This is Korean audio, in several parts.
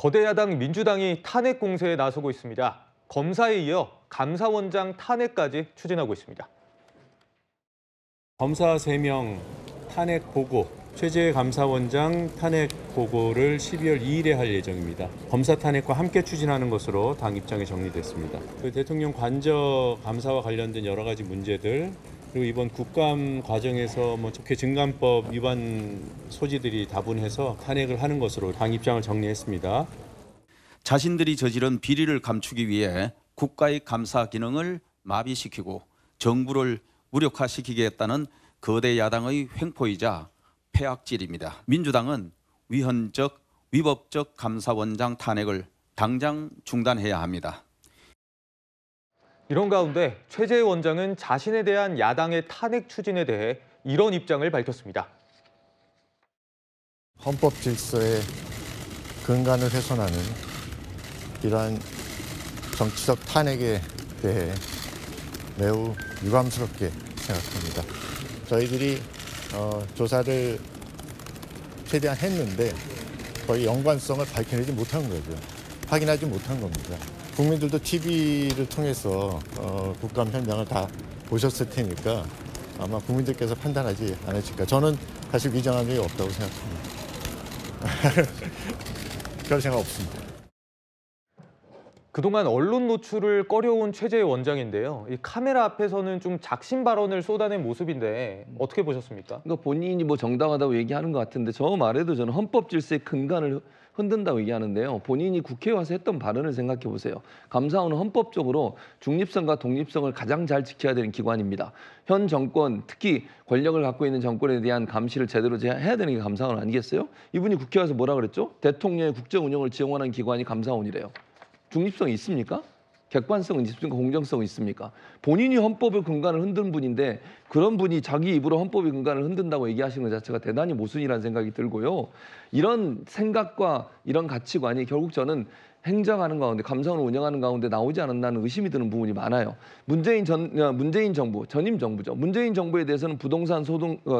거대 야당 민주당이 탄핵 공세에 나서고 있습니다. 검사에 이어 감사원장 탄핵까지 추진하고 있습니다. 검사 3명 탄핵 보고, 최재 감사원장 탄핵 보고를 12월 2일에 할 예정입니다. 검사 탄핵과 함께 추진하는 것으로 당 입장이 정리됐습니다. 대통령 관저 감사와 관련된 여러 가지 문제들, 그리고 이번 국감 과정에서 국회 증감법 위반 소지들이 다분해서 탄핵을 하는 것으로 당 입장을 정리했습니다. 자신들이 저지른 비리를 감추기 위해 국가의 감사 기능을 마비시키고 정부를 무력화시키겠다는 거대 야당의 횡포이자 폐악질입니다. 민주당은 위헌적, 위법적 감사원장 탄핵을 당장 중단해야 합니다. 이런 가운데 최재 원장은 자신에 대한 야당의 탄핵 추진에 대해 이런 입장을 밝혔습니다. 헌법 질서의 근간을 훼손하는 이러한 정치적 탄핵에 대해 매우 유감스럽게 생각합니다. 저희들이 조사를 최대한 했는데 거의 연관성을 밝혀내지 못한 거죠. 확인하지 못한 겁니다. 국민들도 TV를 통해서 국감 현장을 다 보셨을 테니까 아마 국민들께서 판단하지 않으실까. 저는 사실 위장한 적이 없다고 생각합니다. 별 생각 없습니다. 그동안 언론 노출을 꺼려온 최재 원장인데요. 이 카메라 앞에서는 좀 작심 발언을 쏟아낸 모습인데 어떻게 보셨습니까? 그러니까 본인이 정당하다고 얘기하는 것 같은데 저 말에도 저는 헌법 질서의 근간을 흔든다고 얘기하는데요. 본인이 국회에 와서 했던 발언을 생각해 보세요. 감사원은 헌법적으로 중립성과 독립성을 가장 잘 지켜야 되는 기관입니다. 현 정권, 특히 권력을 갖고 있는 정권에 대한 감시를 제대로 해야 되는 게 감사원 아니겠어요? 이분이 국회에 와서 뭐라 그랬죠? 대통령의 국정 운영을 지원하는 기관이 감사원이래요. 중립성이 있습니까? 객관성은 있습니까? 공정성은 있습니까? 본인이 헌법의 근간을 흔든 분인데 그런 분이 자기 입으로 헌법의 근간을 흔든다고 얘기하시는 것 자체가 대단히 모순이라는 생각이 들고요. 이런 생각과 이런 가치관이 결국 저는 행정하는 가운데, 감사원을 운영하는 가운데 나오지 않았나는 의심이 드는 부분이 많아요. 문재인 정부, 전임 정부죠. 문재인 정부에 대해서는 부동산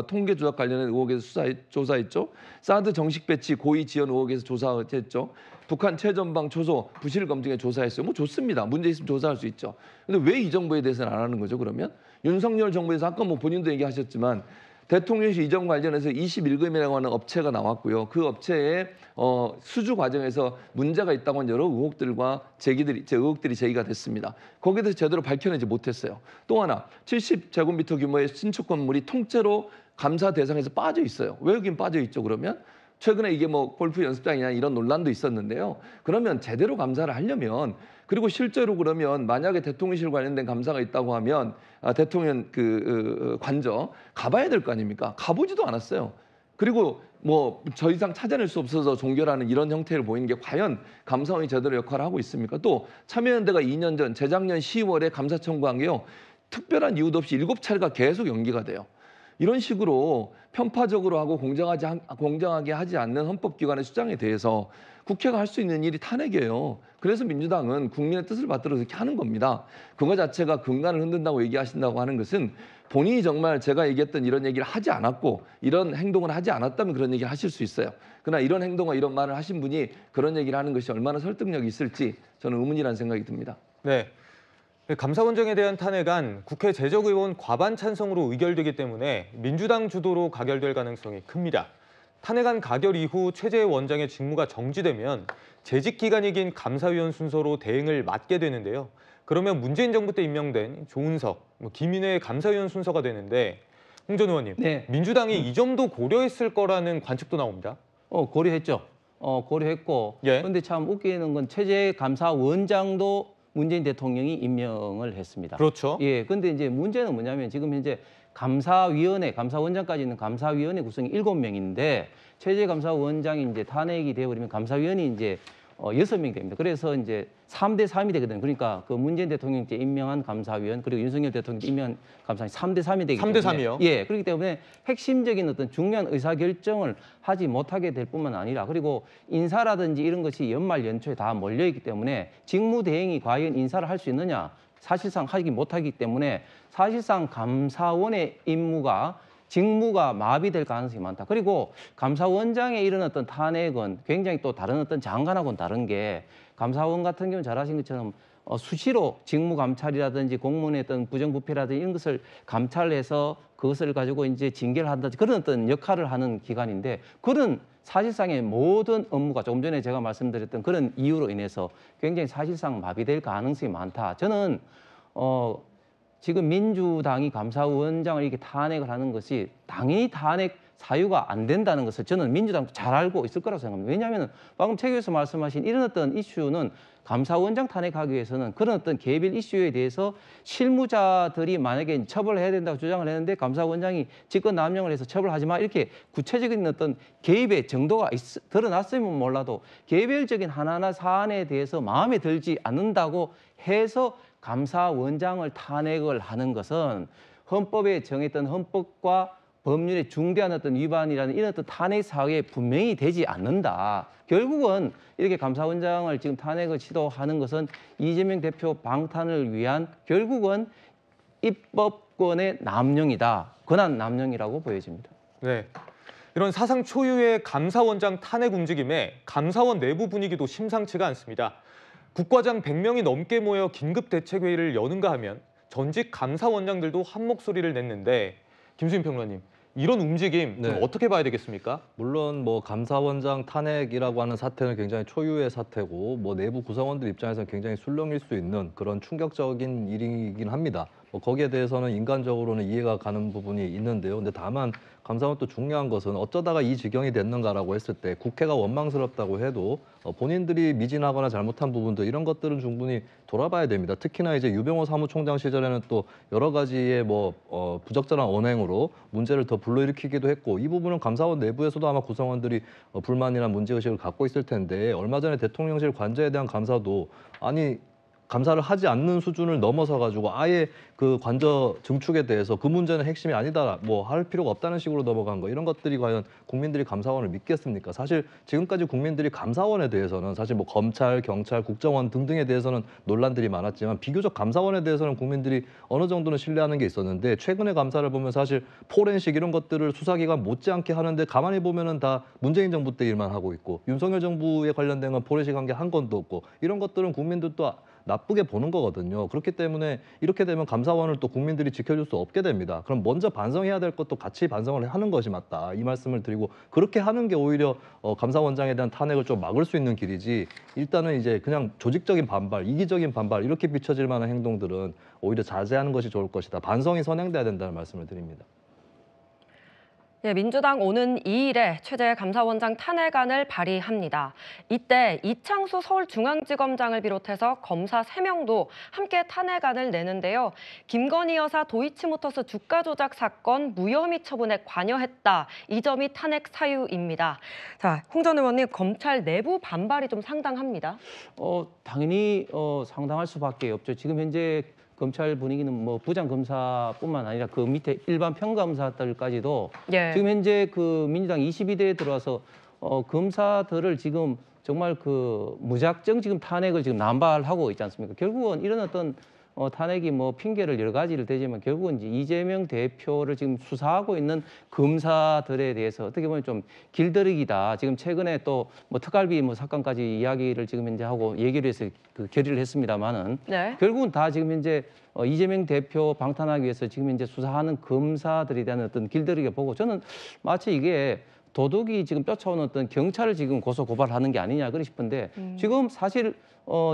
통계 조작 관련된 의혹에서 조사했죠. 사드 정식 배치 고의 지원 의혹에서 조사했죠. 북한 최전방 초소 부실 검증에 조사했어요. 좋습니다. 문제 있으면 조사할 수 있죠. 근데 왜 이 정부에 대해서는 안 하는 거죠, 그러면? 윤석열 정부에서 아까 본인도 얘기하셨지만 대통령실 이전 관련해서 21금이라고 하는 업체가 나왔고요. 그 업체의 수주 과정에서 문제가 있다고 하는 여러 의혹들과 의혹들이 제기가 됐습니다. 거기에 대해서 제대로 밝혀내지 못했어요. 또 하나, 70제곱미터 규모의 신축 건물이 통째로 감사 대상에서 빠져 있어요. 왜 여긴 빠져 있죠, 그러면? 최근에 이게 골프 연습장이냐 이런 논란도 있었는데요. 그러면 제대로 감사를 하려면, 그리고 실제로 그러면 만약에 대통령실 관련된 감사가 있다고 하면 대통령 관저 가봐야 될 거 아닙니까? 가보지도 않았어요. 그리고 저 이상 찾아낼 수 없어서 종결하는 이런 형태를 보이는 게 과연 감사원이 제대로 역할을 하고 있습니까? 또 참여연대가 2년 전 재작년 10월에 감사 청구한 게요. 특별한 이유도 없이 7차례가 계속 연기가 돼요. 이런 식으로 편파적으로 하고 공정하게 하지 않는 헌법기관의 수장에 대해서 국회가 할 수 있는 일이 탄핵이에요. 그래서 민주당은 국민의 뜻을 받들어서 이렇게 하는 겁니다. 그거 자체가 근간을 흔든다고 얘기하신다고 하는 것은 본인이 정말 제가 얘기했던 이런 얘기를 하지 않았고 이런 행동을 하지 않았다면 그런 얘기를 하실 수 있어요. 그러나 이런 행동과 이런 말을 하신 분이 그런 얘기를 하는 것이 얼마나 설득력이 있을지 저는 의문이라는 생각이 듭니다. 네. 감사원장에 대한 탄핵안 국회 재적의원 과반 찬성으로 의결되기 때문에 민주당 주도로 가결될 가능성이 큽니다. 탄핵안 가결 이후 최재 원장의 직무가 정지되면 재직 기간이 긴 감사위원 순서로 대행을 맡게 되는데요. 그러면 문재인 정부 때 임명된 조은석, 김인회 감사위원 순서가 되는데 홍 전 의원님, 네. 민주당이 이 점도 고려했을 거라는 관측도 나옵니다. 고려했죠. 고려했고. 예. 그런데 참 웃기는 건 최재 감사원장도 문재인 대통령이 임명을 했습니다. 그렇죠. 예. 근데 이제 문제는 뭐냐면 지금 현재 감사원장까지 있는 감사위원회 구성이 7명인데 최재 감사원장이 이제 탄핵이 되어버리면 감사위원이 이제 6명이 됩니다. 그래서 이제 3대 3이 되거든요. 그러니까 그 문재인 대통령이 임명한 감사위원 그리고 윤석열 대통령이 임명한 감사위원 3대 3이 되기 때문에 3대 3이요? 예, 그렇기 때문에 핵심적인 어떤 중요한 의사결정을 하지 못하게 될 뿐만 아니라 그리고 인사라든지 이런 것이 연말 연초에 다 몰려있기 때문에 직무대행이 과연 인사를 할 수 있느냐 사실상 하지 못하기 때문에 사실상 감사원의 임무가 직무가 마비될 가능성이 많다. 그리고 감사원장의 이런 어떤 탄핵은 굉장히 또 다른 어떤 장관하고는 다른 게 감사원 같은 경우는 잘 아신 것처럼 수시로 직무 감찰이라든지 공무원의 어떤 부정부패라든지 이런 것을 감찰해서 그것을 가지고 이제 징계를 한다든지 그런 어떤 역할을 하는 기관인데 그런 사실상의 모든 업무가 조금 전에 제가 말씀드렸던 그런 이유로 인해서 굉장히 사실상 마비될 가능성이 많다. 저는 지금 민주당이 감사원장을 이렇게 탄핵을 하는 것이 당연히 탄핵 사유가 안 된다는 것을 저는 민주당도 잘 알고 있을 거라고 생각합니다. 왜냐하면 방금 최 교수 말씀하신 이런 어떤 이슈는 감사원장 탄핵하기 위해서는 그런 어떤 개별 이슈에 대해서 실무자들이 만약에 처벌을 해야 된다고 주장을 했는데 감사원장이 직권 남용을 해서 처벌하지 마 이렇게 구체적인 어떤 개입의 정도가 드러났으면 몰라도 개별적인 하나하나 사안에 대해서 마음에 들지 않는다고 해서 감사원장을 탄핵을 하는 것은 헌법에 정했던 헌법과 법률의 중대한 어떤 위반이라는 이런 어떤 탄핵 사유에 분명히 되지 않는다. 결국은 이렇게 감사원장을 지금 탄핵을 시도하는 것은 이재명 대표 방탄을 위한 결국은 입법권의 남용이다. 권한 남용이라고 보여집니다. 네. 이런 사상 초유의 감사원장 탄핵 움직임에 감사원 내부 분위기도 심상치가 않습니다. 국과장 100명이 넘게 모여 긴급 대책회의를 여는가 하면 전직 감사원장들도 한 목소리를 냈는데 김수인 평론가님, 이런 움직임 좀 네. 어떻게 봐야 되겠습니까? 물론 뭐 감사원장 탄핵이라고 하는 사태는 굉장히 초유의 사태고 뭐 내부 구성원들 입장에서는 굉장히 술렁일 수 있는 그런 충격적인 일이긴 합니다. 뭐 거기에 대해서는 인간적으로는 이해가 가는 부분이 있는데요. 근데 다만 감사원 또 중요한 것은 어쩌다가 이 지경이 됐는가라고 했을 때 국회가 원망스럽다고 해도 본인들이 미진하거나 잘못한 부분들 이런 것들은 충분히 돌아봐야 됩니다. 특히나 이제 유병호 사무총장 시절에는 또 여러 가지의 뭐 부적절한 언행으로 문제를 더 불러일으키기도 했고 이 부분은 감사원 내부에서도 아마 구성원들이 불만이나 문제의식을 갖고 있을 텐데 얼마 전에 대통령실 관저에 대한 감사도 아니 감사를 하지 않는 수준을 넘어서 가지고 아예 그 관저 증축에 대해서 그 문제는 핵심이 아니다 뭐 할 필요가 없다는 식으로 넘어간 거 이런 것들이 과연 국민들이 감사원을 믿겠습니까? 사실 지금까지 국민들이 감사원에 대해서는 사실 뭐 검찰, 경찰, 국정원 등등에 대해서는 논란들이 많았지만 비교적 감사원에 대해서는 국민들이 어느 정도는 신뢰하는 게 있었는데 최근에 감사를 보면 사실 포렌식 이런 것들을 수사기관 못지않게 하는데 가만히 보면은 다 문재인 정부 때 일만 하고 있고 윤석열 정부에 관련된 건 포렌식 한 게 한 건도 없고 이런 것들은 국민들도 나쁘게 보는 거거든요. 그렇기 때문에 이렇게 되면 감사원을 또 국민들이 지켜줄 수 없게 됩니다. 그럼 먼저 반성해야 될 것도 같이 반성을 하는 것이 맞다. 이 말씀을 드리고 그렇게 하는 게 오히려 감사원장에 대한 탄핵을 좀 막을 수 있는 길이지 일단은 이제 그냥 조직적인 반발, 이기적인 반발 이렇게 비춰질 만한 행동들은 오히려 자제하는 것이 좋을 것이다. 반성이 선행돼야 된다는 말씀을 드립니다. 예, 민주당 오는 2일에 최재 감사원장 탄핵안을 발의합니다. 이때 이창수 서울중앙지검장을 비롯해서 검사 3명도 함께 탄핵안을 내는데요. 김건희 여사 도이치모터스 주가 조작 사건 무혐의 처분에 관여했다. 이 점이 탄핵 사유입니다. 자, 홍 전 의원님, 검찰 내부 반발이 좀 상당합니다. 당연히 상당할 수밖에 없죠. 지금 현재 검찰 분위기는 뭐 부장검사뿐만 아니라 그 밑에 일반 평검사들까지도 예. 지금 현재 그 민주당 22대에 들어와서 검사들을 지금 정말 그 무작정 지금 탄핵을 지금 남발하고 있지 않습니까? 결국은 이런 어떤 탄핵이 뭐 핑계를 여러 가지를 대지만 결국은 이제 이재명 대표를 지금 수사하고 있는 검사들에 대해서 어떻게 보면 좀 길들이기다. 지금 최근에 또 뭐 특갈비 뭐 사건까지 이야기를 지금 현재 하고 얘기를 해서 그 결의를 했습니다만은 네. 결국은 다 지금 현재 이재명 대표 방탄하기 위해서 지금 현재 수사하는 검사들에 대한 어떤 길들이기 보고 저는 마치 이게 도둑이 지금 쫓아오는 어떤 경찰을 지금 고소 고발하는 게 아니냐 그러 싶은데 지금 사실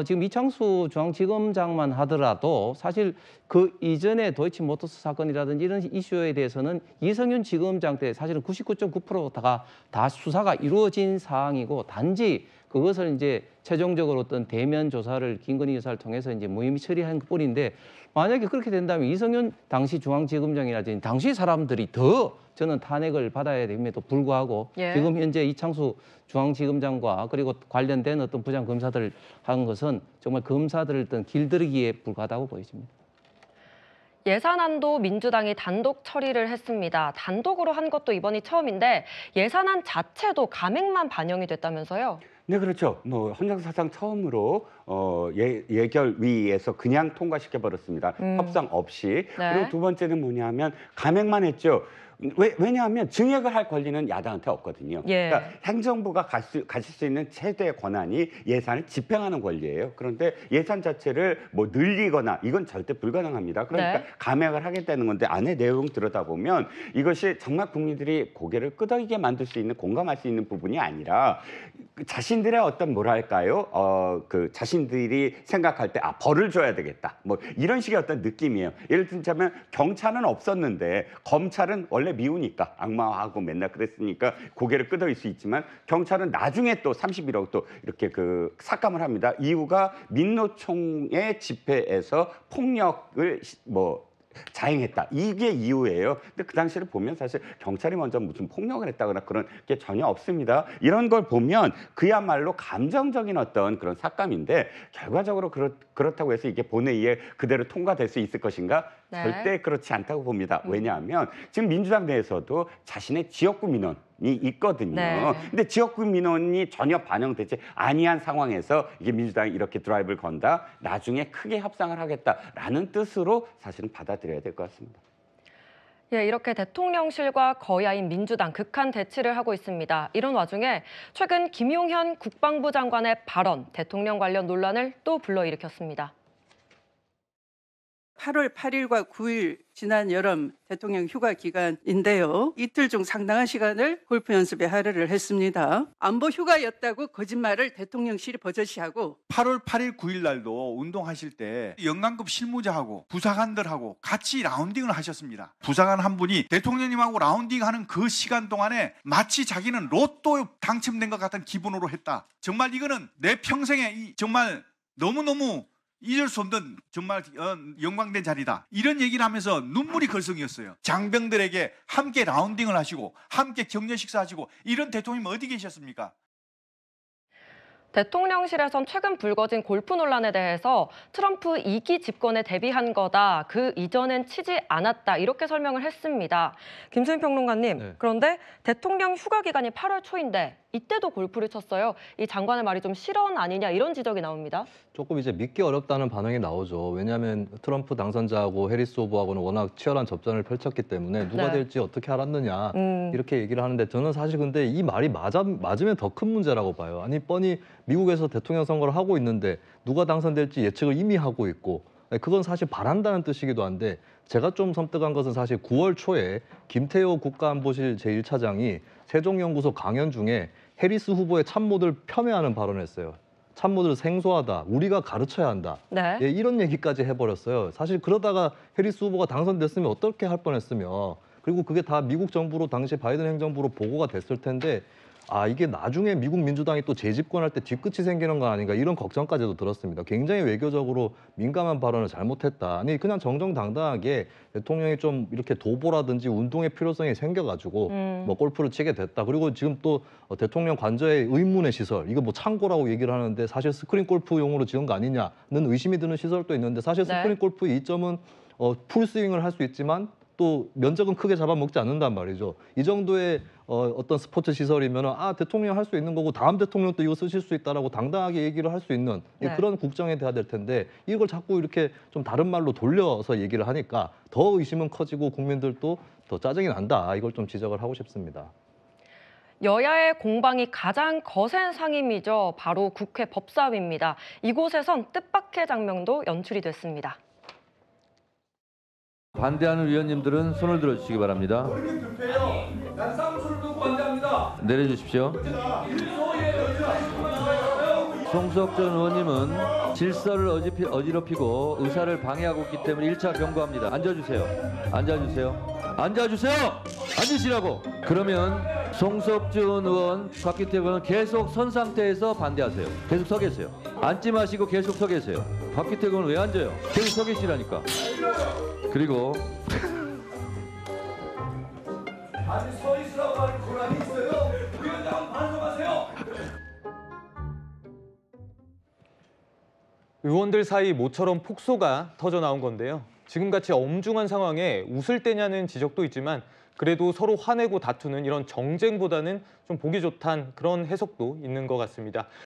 지금 이창수 중앙지검장만 하더라도 사실 그 이전에 도이치모터스 사건이라든지 이런 이슈에 대해서는 이성윤 지검장 때 사실은 99.9%가 다 수사가 이루어진 사항이고 단지 그것을 이제 최종적으로 어떤 대면 조사를 김건희 여사를 통해서 이제 무혐의 처리한 것뿐인데 만약에 그렇게 된다면 이성윤 당시 중앙지검장이라든지 당시 사람들이 더 저는 탄핵을 받아야 됨에도 불구하고 예. 지금 현재 이창수 중앙지검장과 그리고 관련된 어떤 부장검사들 한 것은 정말 검사들을 어떤 길들이기에 불과하다고 보여집니다. 예산안도 민주당이 단독 처리를 했습니다. 단독으로 한 것도 이번이 처음인데 예산안 자체도 감액만 반영이 됐다면서요? 네, 그렇죠. 뭐 헌정사상 처음으로 예결위에서 그냥 통과시켜 버렸습니다. 협상 없이. 네. 그리고 두 번째는 뭐냐면 감액만 했죠. 왜냐하면 증액을 할 권리는 야당한테 없거든요. 예. 그러니까 행정부가 가질 수 있는 최대 권한이 예산을 집행하는 권리예요. 그런데 예산 자체를 뭐 늘리거나 이건 절대 불가능합니다. 그러니까 네. 감액을 하겠다는 건데 안에 내용 들여다보면 이것이 정말 국민들이 고개를 끄덕이게 만들 수 있는 공감할 수 있는 부분이 아니라 자신들의 어떤 뭐랄까요? 자신들이 생각할 때 벌을 줘야 되겠다. 뭐 이런 식의 어떤 느낌이에요. 예를 들자면 경찰은 없었는데 검찰은 원래 미우니까 악마하고 맨날 그랬으니까 고개를 끄덕일 수 있지만 경찰은 나중에 또 31억 또 이렇게 삭감을 합니다. 이유가 민노총의 집회에서 폭력을 자행했다. 이게 이유예요. 근데 그 당시를 보면 사실 경찰이 먼저 무슨 폭력을 했다거나 그런 게 전혀 없습니다. 이런 걸 보면 그야말로 감정적인 어떤 그런 삭감인데 결과적으로 그렇다고 해서 이게 본회의에 그대로 통과될 수 있을 것인가? 네. 절대 그렇지 않다고 봅니다. 왜냐하면 지금 민주당 내에서도 자신의 지역구 민원이 있거든요. 네. 근데 지역구 민원이 전혀 반영되지 아니한 상황에서 이게 민주당이 이렇게 드라이브를 건다. 나중에 크게 협상을 하겠다라는 뜻으로 사실은 받아들여야 될 것 같습니다. 예, 이렇게 대통령실과 거야인 민주당 극한 대치를 하고 있습니다. 이런 와중에 최근 김용현 국방부 장관의 발언, 대통령 관련 논란을 또 불러일으켰습니다. 8월 8일과 9일 지난 여름 대통령 휴가 기간인데요. 이틀 중 상당한 시간을 골프 연습에 할애를 했습니다. 안보 휴가였다고 거짓말을 대통령실이 버젓이하고 8월 8일 9일 날도 운동하실 때 영관급 실무자하고 부사관들하고 같이 라운딩을 하셨습니다. 부사관 한 분이 대통령님하고 라운딩하는 그 시간 동안에 마치 자기는 로또 당첨된 것 같은 기분으로 했다. 정말 이거는 내 평생에 정말 너무너무 잊을 수 없는 정말 영광된 자리다. 이런 얘기를 하면서 눈물이 걸성이었어요. 장병들에게 함께 라운딩을 하시고 함께 격려 식사하시고 이런 대통령이 어디 계셨습니까? 대통령실에선 최근 불거진 골프 논란에 대해서 트럼프 2기 집권에 대비한 거다. 그 이전엔 치지 않았다. 이렇게 설명을 했습니다. 김수민 평론가님, 네. 그런데 대통령 휴가 기간이 8월 초인데 이때도 골프를 쳤어요. 이 장관의 말이 좀 실언 아니냐 이런 지적이 나옵니다. 조금 이제 믿기 어렵다는 반응이 나오죠. 왜냐하면 트럼프 당선자하고 해리스 후보하고는 워낙 치열한 접전을 펼쳤기 때문에 누가 네. 될지 어떻게 알았느냐 이렇게 얘기를 하는데 저는 사실 근데 이 말이 맞으면 더 큰 문제라고 봐요. 아니 뻔히 미국에서 대통령 선거를 하고 있는데 누가 당선될지 예측을 이미 하고 있고 그건 사실 바란다는 뜻이기도 한데 제가 좀 섬뜩한 것은 사실 9월 초에 김태호 국가안보실 제1차장이 세종연구소 강연 중에 해리스 후보의 참모들 폄훼하는 발언을 했어요. 참모들 생소하다. 우리가 가르쳐야 한다. 네. 예, 이런 얘기까지 해버렸어요. 사실 그러다가 해리스 후보가 당선됐으면 어떻게 할 뻔했으며 그리고 그게 다 미국 정부로 당시 바이든 행정부로 보고가 됐을 텐데 이게 나중에 미국 민주당이 또 재집권할 때 뒤끝이 생기는 거 아닌가 이런 걱정까지도 들었습니다. 굉장히 외교적으로 민감한 발언을 잘못했다. 아니 그냥 정정당당하게 대통령이 좀 이렇게 도보라든지 운동의 필요성이 생겨가지고 뭐 골프를 치게 됐다. 그리고 지금 또 대통령 관저의 의문의 시설 이거 뭐 창고라고 얘기를 하는데 사실 스크린 골프용으로 지은 거 아니냐는 의심이 드는 시설도 있는데 사실 네. 스크린 골프의 이점은 풀스윙을 할 수 있지만 또 면적은 크게 잡아먹지 않는단 말이죠. 이 정도의 어떤 스포츠 시설이면 대통령 할 수 있는 거고 다음 대통령도 이거 쓰실 수 있다라고 당당하게 얘기를 할 수 있는 네. 그런 국정이 돼야 될 텐데 이걸 자꾸 이렇게 좀 다른 말로 돌려서 얘기를 하니까 더 의심은 커지고 국민들도 더 짜증이 난다. 이걸 좀 지적을 하고 싶습니다. 여야의 공방이 가장 거센 상임위죠. 바로 국회 법사위입니다. 이곳에선 뜻밖의 장면도 연출이 됐습니다. 반대하는 의원님들은 손을 들어주시기 바랍니다. 내려주십시오. 송석전 의원님은 질서를 어지럽히고 의사를 방해하고 있기 때문에 1차 경고합니다. 앉아주세요. 앉아주세요. 앉아주세요. 앉으시라고. 그러면 송석준 의원, 박기태 의원은 계속 선 상태에서 반대하세요. 계속 서 계세요. 앉지 마시고 계속 서 계세요. 박기태 의원은 왜 앉아요? 계속 서 계시라니까. 그리고 아니 서 있으라고 하는 권한이 있어요. 위원장은 반성하세요. 의원들 사이 모처럼 폭소가 터져 나온 건데요. 지금같이 엄중한 상황에 웃을 때냐는 지적도 있지만 그래도 서로 화내고 다투는 이런 정쟁보다는 좀 보기 좋다는 그런 해석도 있는 것 같습니다.